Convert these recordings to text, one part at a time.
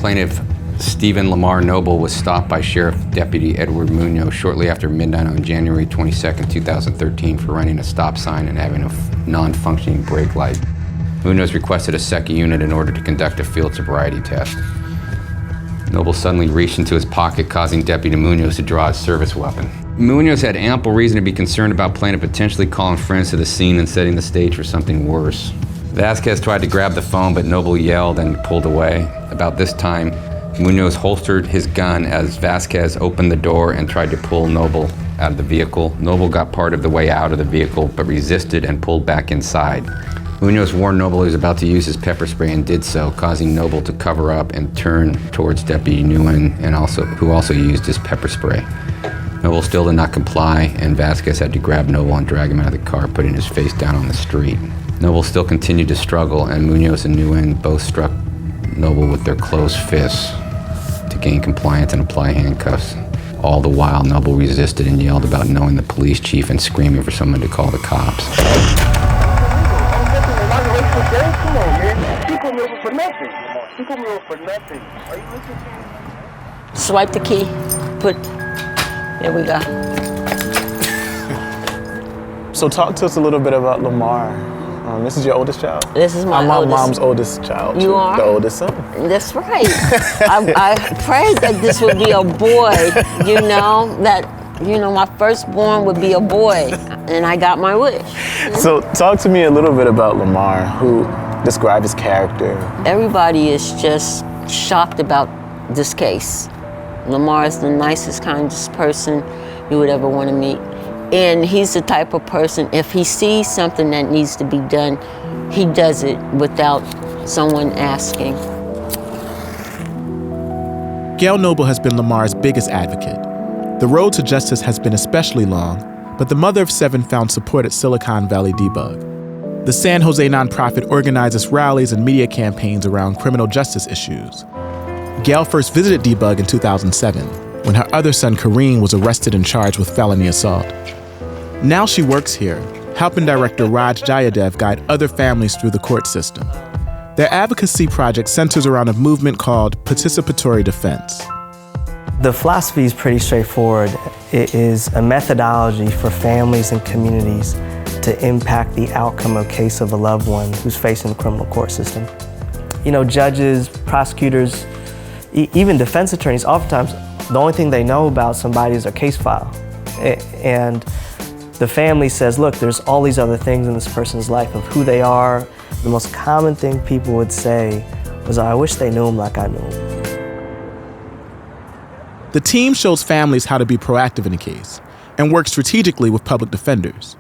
Plaintiff Stephen Lamar Noble was stopped by Sheriff Deputy Edward Munoz shortly after midnight on January 22, 2013 for running a stop sign and having a non-functioning brake light. Munoz requested a second unit in order to conduct a field sobriety test. Noble suddenly reached into his pocket, causing Deputy Munoz to draw his service weapon. Munoz had ample reason to be concerned about plaintiff potentially calling friends to the scene and setting the stage for something worse. Vasquez tried to grab the phone, but Noble yelled and pulled away. About this time, Munoz holstered his gun as Vasquez opened the door and tried to pull Noble out of the vehicle. Noble got part of the way out of the vehicle, but resisted and pulled back inside. Munoz warned Noble he was about to use his pepper spray and did so, causing Noble to cover up and turn towards Deputy Nguyen, who also used his pepper spray. Noble still did not comply, and Vasquez had to grab Noble and drag him out of the car, putting his face down on the street. Noble still continued to struggle, and Munoz and Nguyen both struck Noble with their closed fists to gain compliance and apply handcuffs. All the while, Noble resisted and yelled about knowing the police chief and screaming for someone to call the cops. Swipe the key. There we go. So talk to us a little bit about Lamar. This is your oldest child? This is my mom's oldest child. You are? The oldest son. That's right. I prayed that this would be a boy, my firstborn would be a boy, and I got my wish. So talk to me a little bit about Lamar, describe his character. Everybody is just shocked about this case. Lamar is the nicest, kindest person you would ever want to meet. And he's the type of person, if he sees something that needs to be done, he does it without someone asking. Gail Noble has been Lamar's biggest advocate. The road to justice has been especially long, but the mother of 7 found support at Silicon Valley Debug. The San Jose nonprofit organizes rallies and media campaigns around criminal justice issues. Gail first visited Debug in 2007, when her other son, Kareem, was arrested and charged with felony assault. Now she works here, helping director Raj Jayadev guide other families through the court system. Their advocacy project centers around a movement called participatory defense. The philosophy is pretty straightforward. It is a methodology for families and communities to impact the outcome of a case of a loved one who's facing the criminal court system. Judges, prosecutors, even defense attorneys, oftentimes the only thing they know about somebody is their case file. And the family says, look, there's all these other things in this person's life of who they are. The most common thing people would say was, I wish they knew him like I knew him. The team shows families how to be proactive in a case and work strategically with public defenders.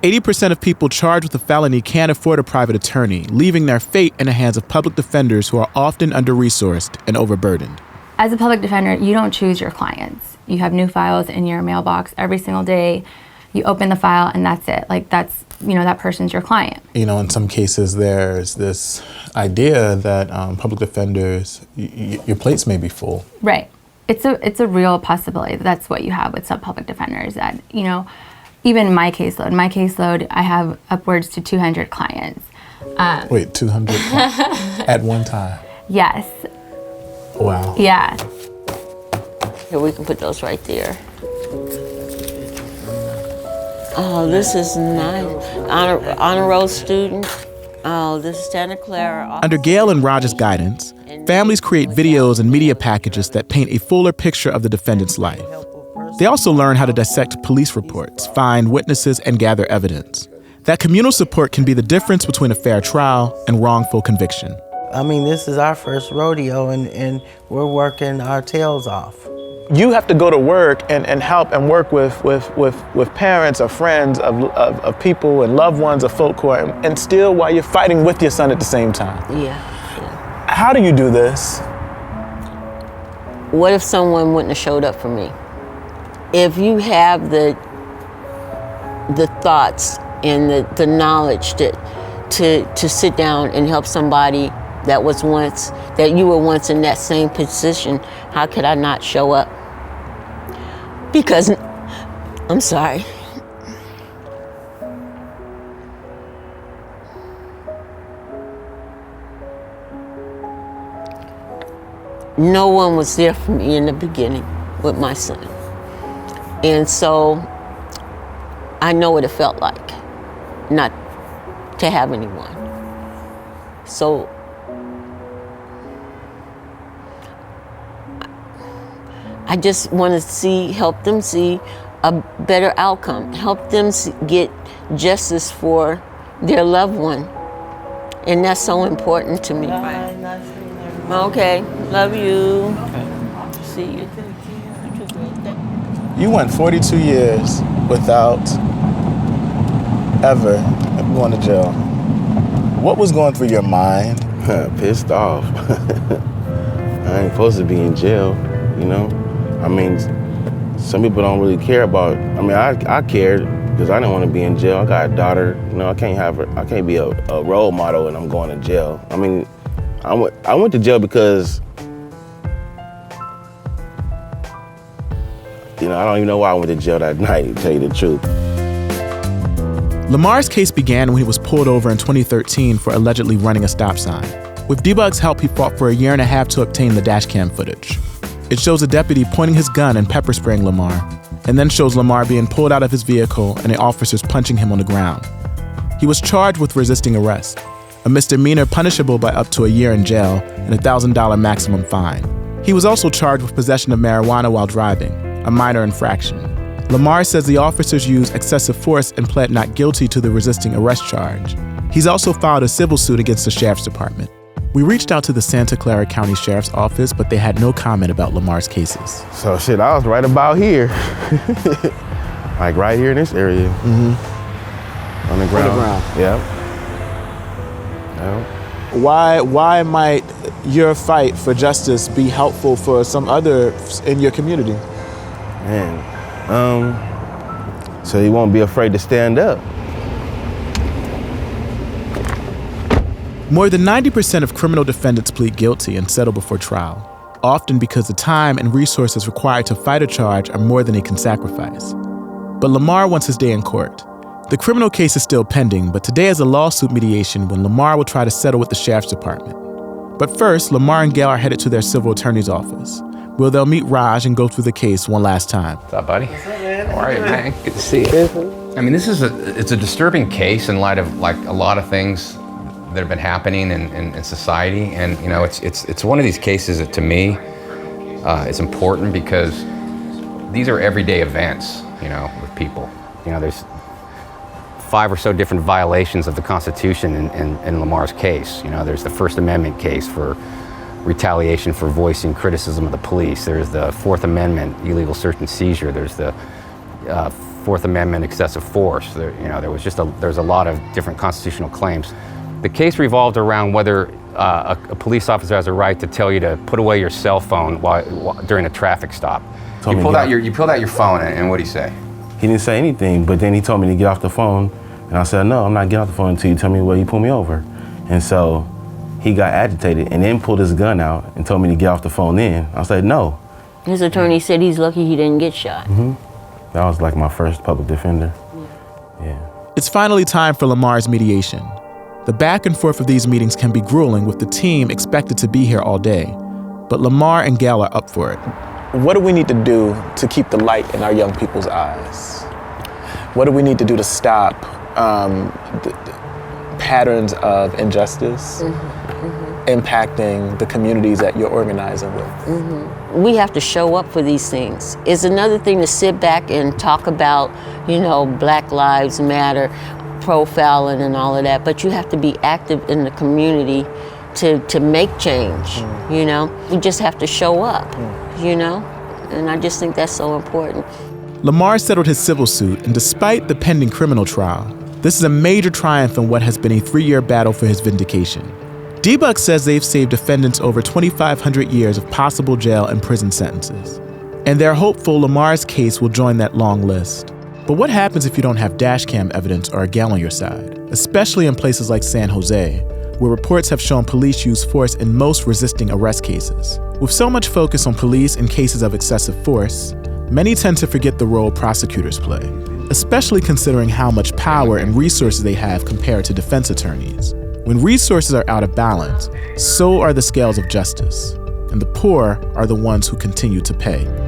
80% of people charged with a felony can't afford a private attorney, leaving their fate in the hands of public defenders who are often under-resourced and overburdened. As a public defender, you don't choose your clients. You have new files in your mailbox every single day. You open the file and that's it. That person's your client. In some cases, there's this idea that public defenders, your plates may be full. Right. It's a real possibility. That's what you have with some public defenders. That even my caseload, I have upwards to 200 clients. Wait, 200 at one time? Yes. Wow. Yeah. Here, we can put those right there. Oh, this is nice. Honor roll student. Oh, this is Santa Clara. Under Gail and Raj's guidance, families create videos and media packages that paint a fuller picture of the defendant's life. They also learn how to dissect police reports, find witnesses, and gather evidence. That communal support can be the difference between a fair trial and wrongful conviction. This is our first rodeo, and we're working our tails off. You have to go to work and help and work with parents or friends of people and loved ones of folk court, and still while you're fighting with your son at the same time. Yeah. How do you do this? What if someone wouldn't have showed up for me? If you have the thoughts and the knowledge to sit down and help somebody that you were once in that same position, how could I not show up? Because, I'm sorry. no one was there for me in the beginning with my son. And so I know what it felt like not to have anyone. So I just want to help them see a better outcome, help them get justice for their loved one. And that's so important to me. Okay, love you. See you. You went 42 years without ever going to jail. What was going through your mind? Pissed off. I ain't supposed to be in jail, you know? I mean, some people don't really care about, I mean, I cared because I didn't want to be in jail. I got a daughter, you know, I can't be a role model and I'm going to jail. I mean, I went to jail because, you know, I don't even know why I went to jail that night, to tell you the truth. Lamar's case began when he was pulled over in 2013 for allegedly running a stop sign. With D-Bug's help, he fought for a year and a half to obtain the dash cam footage. It shows a deputy pointing his gun and pepper spraying Lamar, and then shows Lamar being pulled out of his vehicle and the officers punching him on the ground. He was charged with resisting arrest, a misdemeanor punishable by up to a year in jail and a $1,000 maximum fine. He was also charged with possession of marijuana while driving, a minor infraction. Lamar says the officers used excessive force and pled not guilty to the resisting arrest charge. He's also filed a civil suit against the sheriff's department. We reached out to the Santa Clara County Sheriff's Office, but they had no comment about Lamar's cases. So shit, I was right about here. Like right here in this area. Mm-hmm. On the ground. On the ground. Yep. Yep. Why might your fight for justice be helpful for some others in your community? Man, so you won't be afraid to stand up. More than 90% of criminal defendants plead guilty and settle before trial, often because the time and resources required to fight a charge are more than he can sacrifice. But Lamar wants his day in court. The criminal case is still pending, but today is a lawsuit mediation when Lamar will try to settle with the sheriff's department. But first, Lamar and Gail are headed to their civil attorney's office, where they'll meet Raj and go through the case one last time. What's up, buddy? How are you, man? Good to see you. I mean, it's a disturbing case in light of like a lot of things that have been happening in society, and you know, it's one of these cases that to me is important because these are everyday events, you know, with people. You know, there's 5 or so different violations of the Constitution in Lamar's case. You know, there's the First Amendment case for retaliation for voicing criticism of the police. There's the Fourth Amendment illegal search and seizure. There's the Fourth Amendment excessive force. There's a lot of different constitutional claims. The case revolved around whether a police officer has a right to tell you to put away your cell phone during a traffic stop. You pulled out your phone, and what did he say? He didn't say anything, but then he told me to get off the phone, and I said, no, I'm not getting off the phone until you tell me where you pull me over. And so he got agitated and then pulled his gun out and told me to get off the phone then. I said, no. His attorney said he's lucky he didn't get shot. Mm-hmm. That was like my first public defender. Yeah. It's finally time for Lamar's mediation. The back and forth of these meetings can be grueling with the team expected to be here all day. But Lamar and Gail are up for it. What do we need to do to keep the light in our young people's eyes? What do we need to do to stop the patterns of injustice impacting the communities that you're organizing with? We have to show up for these things. It's another thing to sit back and talk about, you know, Black Lives Matter, profiling and all of that, but you have to be active in the community to make change, you know? We just have to show up, you know? And I just think that's so important. Lamar settled his civil suit, and despite the pending criminal trial, this is a major triumph in what has been a 3-year battle for his vindication. D-Bug says they've saved defendants over 2,500 years of possible jail and prison sentences. And they're hopeful Lamar's case will join that long list. But what happens if you don't have dash cam evidence or a gal on your side, especially in places like San Jose, where reports have shown police use force in most resisting arrest cases? With so much focus on police in cases of excessive force, many tend to forget the role prosecutors play, especially considering how much power and resources they have compared to defense attorneys. When resources are out of balance, so are the scales of justice. and the poor are the ones who continue to pay.